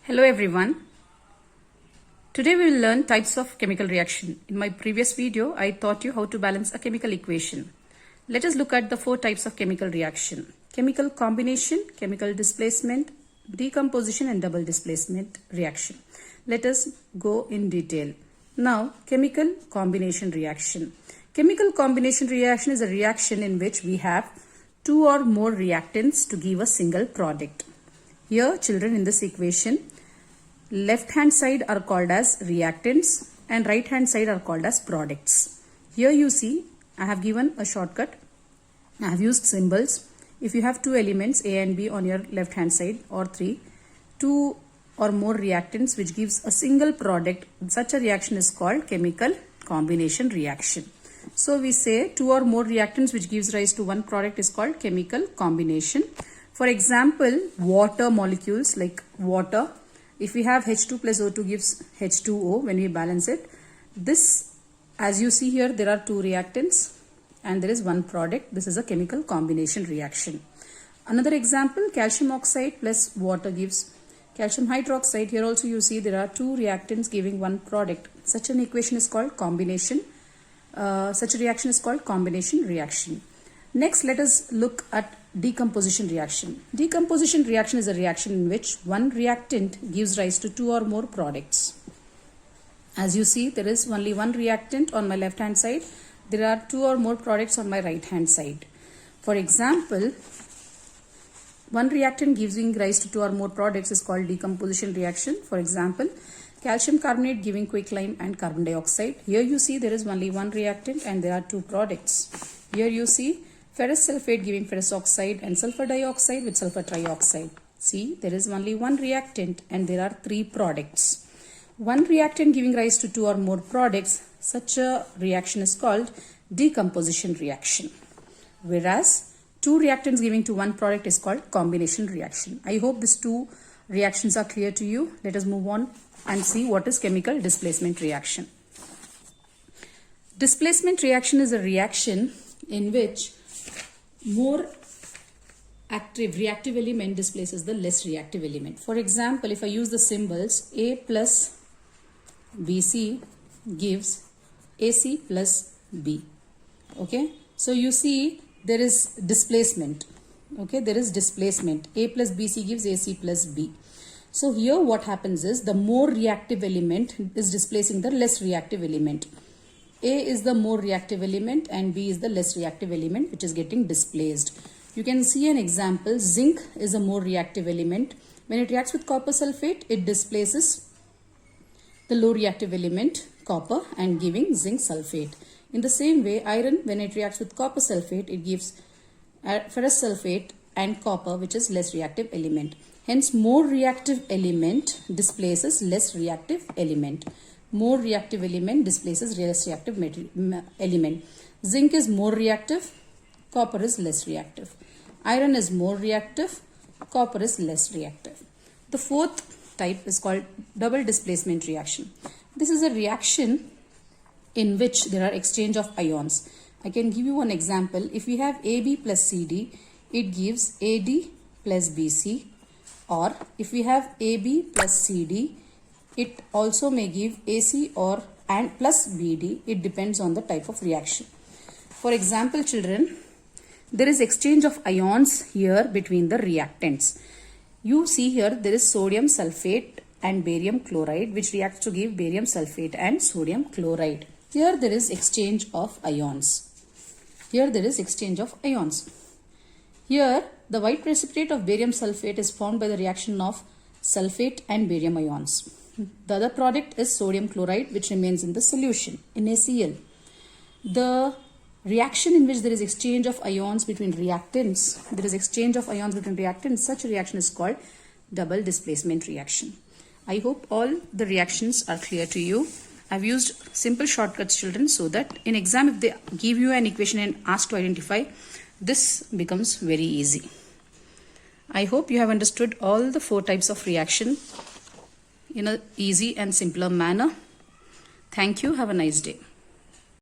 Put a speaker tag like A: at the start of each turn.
A: Hello everyone. Today we will learn types of chemical reaction. In my previous video, I taught you how to balance a chemical equation. Let us look at the four types of chemical reaction. Chemical combination, chemical displacement, decomposition and double displacement reaction. Let us go in detail. Now, chemical combination reaction. Chemical combination reaction is a reaction in which we have two or more reactants to give a single product. Here, children, in this equation, left hand side are called as reactants and right hand side are called as products. Here you see I have given a shortcut. I have used symbols. If you have two elements A and B on your left hand side or two or more reactants which gives a single product, such a reaction is called chemical combination reaction. So we say two or more reactants which gives rise to one product is called chemical combination. For example, water molecules like water, if we have H2 plus O2 gives H2O when we balance it. This, as you see here, there are two reactants and there is one product. This is a chemical combination reaction. Another example, calcium oxide plus water gives calcium hydroxide. Here also you see there are two reactants giving one product. Such an equation is called combination. Such a reaction is called combination reaction. Next, let us look at decomposition reaction. Decomposition reaction is a reaction in which one reactant gives rise to two or more products. As you see, there is only one reactant on my left hand side. There are two or more products on my right hand side. For example, one reactant giving rise to two or more products is called decomposition reaction. For example, calcium carbonate giving quicklime and carbon dioxide. Here you see there is only one reactant and there are two products. Here you see ferrous sulfate giving ferrous oxide and sulfur dioxide with sulfur trioxide. See, there is only one reactant and there are three products. One reactant giving rise to two or more products, such a reaction is called decomposition reaction. Whereas two reactants giving to one product is called combination reaction. I hope these two reactions are clear to you. Let us move on and see what is chemical displacement reaction. Displacement reaction is a reaction in which more active reactive element displaces the less reactive element. For example, if I use the symbols A plus BC gives AC plus B. Okay, so you see there is displacement. Okay, there is displacement. A plus BC gives AC plus B. So here what happens is the more reactive element is displacing the less reactive element. A is the more reactive element and B is the less reactive element which is getting displaced. You can see an example. Zinc is a more reactive element. When it reacts with copper sulfate, it displaces the low reactive element copper and giving zinc sulfate. In the same way, iron, when it reacts with copper sulfate, it gives ferrous sulfate and copper, which is less reactive element. Hence, more reactive element displaces less reactive element. More reactive element displaces less reactive element. Zinc is more reactive, copper is less reactive. Iron is more reactive, copper is less reactive. The fourth type is called double displacement reaction. This is a reaction in which there are exchange of ions. I can give you one example. If we have AB plus CD, it gives AD plus BC, or if we have AB plus CD, it also may give AC or and plus BD. It depends on the type of reaction. For example, children, there is exchange of ions here between the reactants. You see here there is sodium sulfate and barium chloride which reacts to give barium sulfate and sodium chloride. Here there is exchange of ions. Here there is exchange of ions. Here the white precipitate of barium sulfate is formed by the reaction of sulfate and barium ions. The other product is sodium chloride which remains in the solution in NaCl. The reaction in which there is exchange of ions between reactants, such a reaction is called double displacement reaction. I hope all the reactions are clear to you. I've used simple shortcuts, children, so that in exam if they give you an equation and ask to identify, this becomes very easy. I hope you have understood all the four types of reaction in an easy and simpler manner. Thank you. Have a nice day.